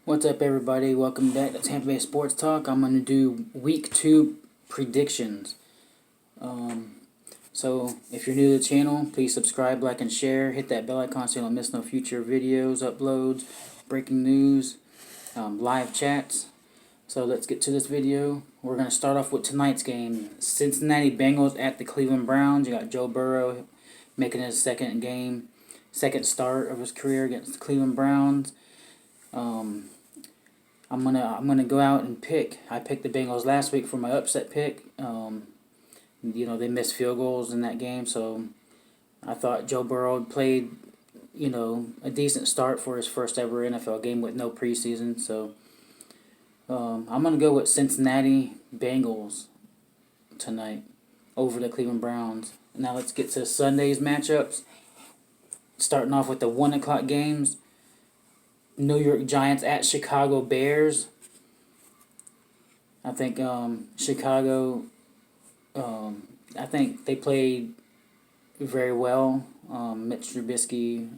What's up, everybody? Welcome back to Tampa Bay Sports Talk. I'm going to do Week 2 predictions. So, if you're new to the channel, please subscribe, like, and share. Hit that bell icon so you don't miss no future videos, uploads, breaking news, live chats. So, let's get to this video. We're going to start off with tonight's game. Cincinnati Bengals at the Cleveland Browns. You got Joe Burrow making his second start of his career against the Cleveland Browns. I'm gonna go out and pick. I picked the Bengals last week for my upset pick. They missed field goals in that game, so I thought Joe Burrow played, a decent start for his first ever NFL game with no preseason. So I'm gonna go with Cincinnati Bengals tonight over the Cleveland Browns. Now let's get to Sunday's matchups. Starting off with the 1 o'clock games. New York Giants at Chicago Bears. I think Chicago, I think they played very well. Mitch Trubisky,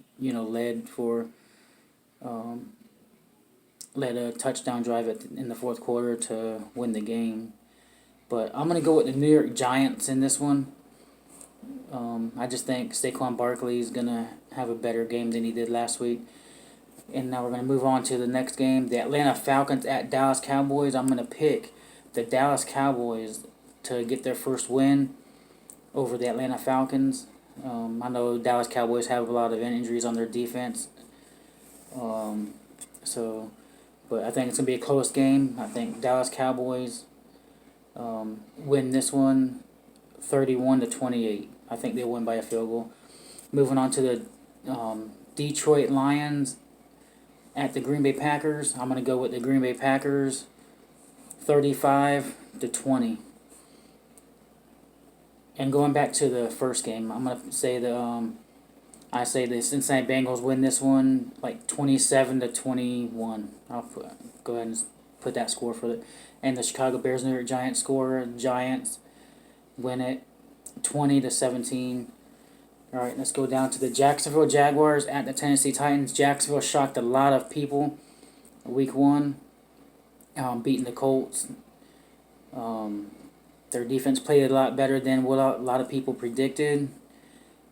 led a touchdown drive in the fourth quarter to win the game. But I'm going to go with the New York Giants in this one. I just think Saquon Barkley is going to have a better game than he did last week. And now we're going to move on to the next game. The Atlanta Falcons at Dallas Cowboys. I'm going to pick the Dallas Cowboys to get their first win over the Atlanta Falcons. I know Dallas Cowboys have a lot of injuries on their defense. But I think it's going to be a close game. I think Dallas Cowboys win this one 31-28. I think they win by a field goal. Moving on to the Detroit Lions at the Green Bay Packers. I'm going to go with the Green Bay Packers 35-20. And going back to the first game, I'm going to say the Cincinnati Bengals win this one like 27-21. I'll go ahead and put that score for it. And the Chicago Bears New York Giants score. Giants win it 20-17. All right, let's go down to the Jacksonville Jaguars at the Tennessee Titans. Jacksonville shocked a lot of people week 1, beating the Colts. Their defense played a lot better than what a lot of people predicted,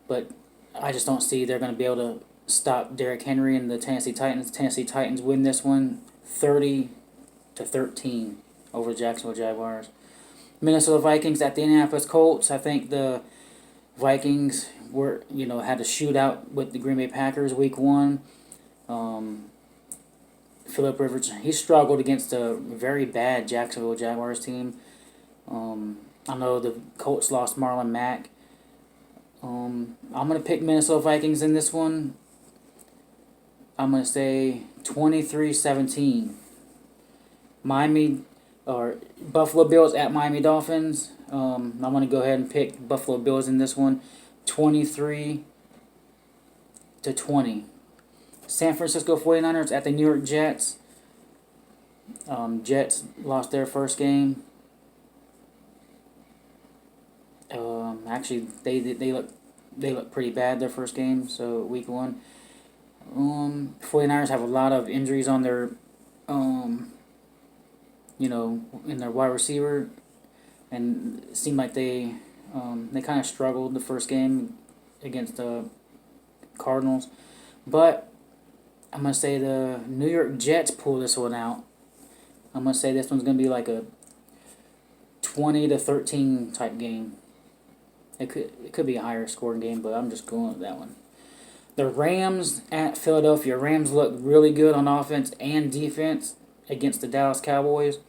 but I just don't see they're going to be able to stop Derrick Henry and the Tennessee Titans. Tennessee Titans win this one 30-13 over the Jacksonville Jaguars. Minnesota Vikings at the Indianapolis Colts. I think the Vikings had a shootout with the Green Bay Packers week 1. Phillip Rivers, he struggled against a very bad Jacksonville Jaguars team. I know the Colts lost Marlon Mack. I'm going to pick Minnesota Vikings in this one. I'm going to say 23-17. Buffalo Bills at Miami Dolphins. I'm going to go ahead and pick Buffalo Bills in this one, 23-20. San Francisco 49ers at the New York Jets. Jets lost their first game. Actually, they look pretty bad their first game. So week 1, 49ers have a lot of injuries on their in their wide receiver, and it seemed like they kind of struggled the first game against the Cardinals. But I'm going to say the New York Jets pull this one out. I'm going to say this one's going to be like a 20-13 type game. It could be a higher scoring game, but I'm just going with that one. The Rams at Philadelphia. Rams look really good on offense and defense against the Dallas Cowboys.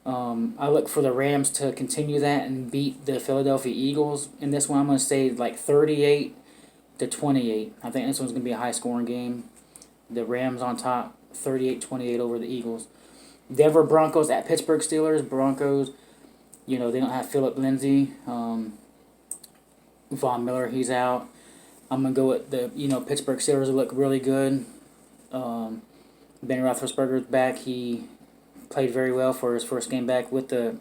I look for the Rams to continue that and beat the Philadelphia Eagles. In this one, I'm going to say like 38-28. I think this one's going to be a high-scoring game. The Rams on top, 38-28 over the Eagles. Denver Broncos at Pittsburgh Steelers. Broncos, they don't have Phillip Lindsay. Von Miller, he's out. I'm going to go with the, Pittsburgh Steelers look really good. Ben Roethlisberger's back. He played very well for his first game back with the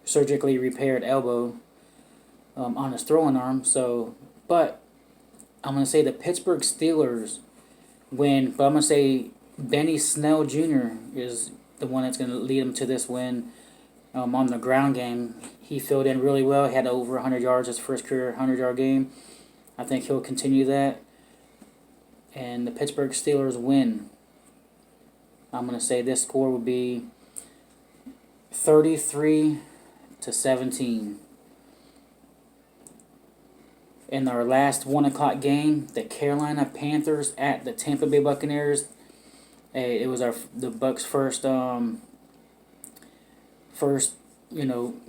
surgically repaired elbow on his throwing arm. But I'm going to say the Pittsburgh Steelers win, but I'm going to say Benny Snell Jr. is the one that's going to lead them to this win. On the ground game, he filled in really well. He had over 100 yards his first career 100-yard game. I think he'll continue that. And the Pittsburgh Steelers win. I'm going to say this score would be 33-17. In our last 1 o'clock game, the Carolina Panthers at the Tampa Bay Buccaneers. It was the Bucs' first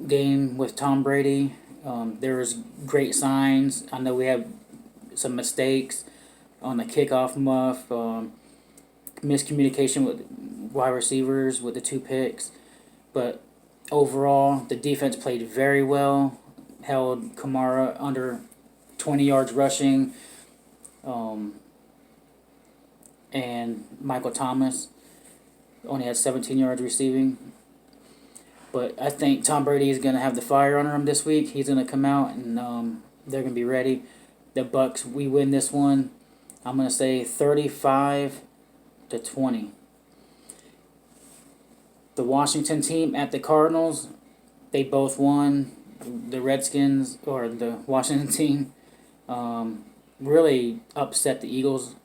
game with Tom Brady. There was great signs. I know we had some mistakes on the kickoff muff, miscommunication with wide receivers with the 2 picks, but overall the defense played very well. Held Kamara under 20 yards rushing, and Michael Thomas only had 17 yards receiving. But I think Tom Brady is going to have the fire under him this week. He's going to come out, and they're going to be ready. The Bucs, we win this one. I'm going to say 35-20. The Washington team at the Cardinals, they both won. The Redskins, or the Washington team, really upset the Eagles.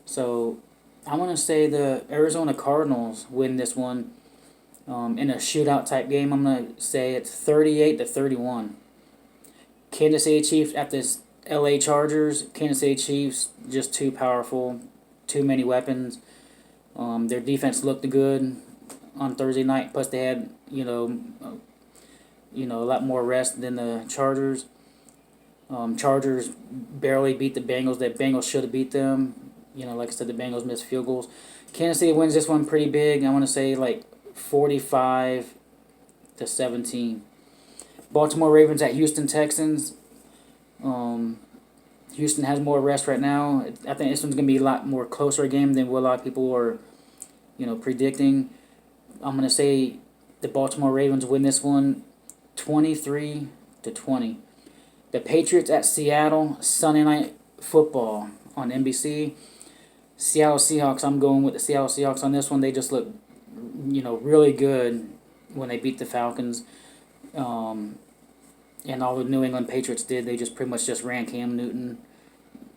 So I'm going to say the Arizona Cardinals win this one in a shootout type game. I'm going to say it's 38-31. Kansas City Chiefs at this LA Chargers. Kansas City Chiefs just too powerful, too many weapons. Their defense looked good on Thursday night. Plus they had a lot more rest than the Chargers. Chargers barely beat the Bengals. The Bengals should have beat them. Like I said, the Bengals missed field goals. Kansas City wins this one pretty big. I want to say like 45-17. Baltimore Ravens at Houston Texans. Houston has more rest right now. I think this one's going to be a lot more closer game than what a lot of people are, predicting. I'm going to say the Baltimore Ravens win this one 23-20. The Patriots at Seattle, Sunday Night Football on NBC. Seattle Seahawks, I'm going with the Seattle Seahawks on this one. They just look, really good when they beat the Falcons. And all the New England Patriots did, they just pretty much just ran Cam Newton.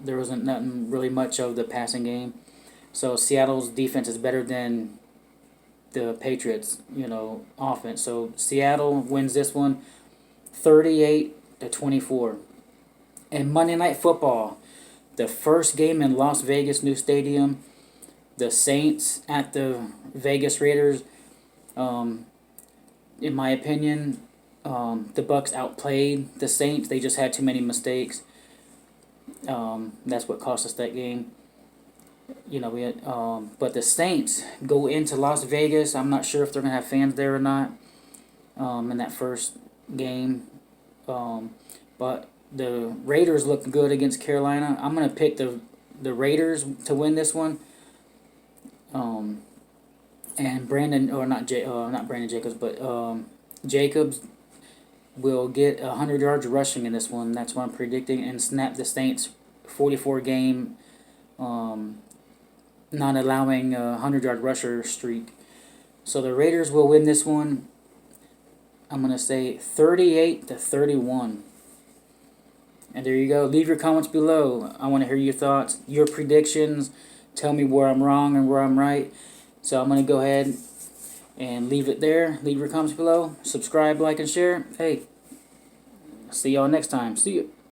There wasn't nothing really much of the passing game. So Seattle's defense is better than the Patriots, offense. So Seattle wins this one 38-24. And Monday Night Football, the first game in Las Vegas new stadium, the Saints at the Vegas Raiders. In my opinion, the Bucs outplayed the Saints. They just had too many mistakes. That's what cost us that game. But the Saints go into Las Vegas. I'm not sure if they're gonna have fans there or not. In that first game, but the Raiders look good against Carolina. I'm gonna pick the Raiders to win this one. And not Brandon Jacobs, but Jacobs will get 100 yards rushing in this one. That's what I'm predicting, and snap the Saints 44 game, not allowing a 100-yard rusher streak. So the Raiders will win this one. I'm going to say 38-31. And there you go. Leave your comments below. I want to hear your thoughts, your predictions. Tell me where I'm wrong and where I'm right. So I'm going to go ahead and leave it there. Leave your comments below. Subscribe, like, and share. Hey, see y'all next time. See you.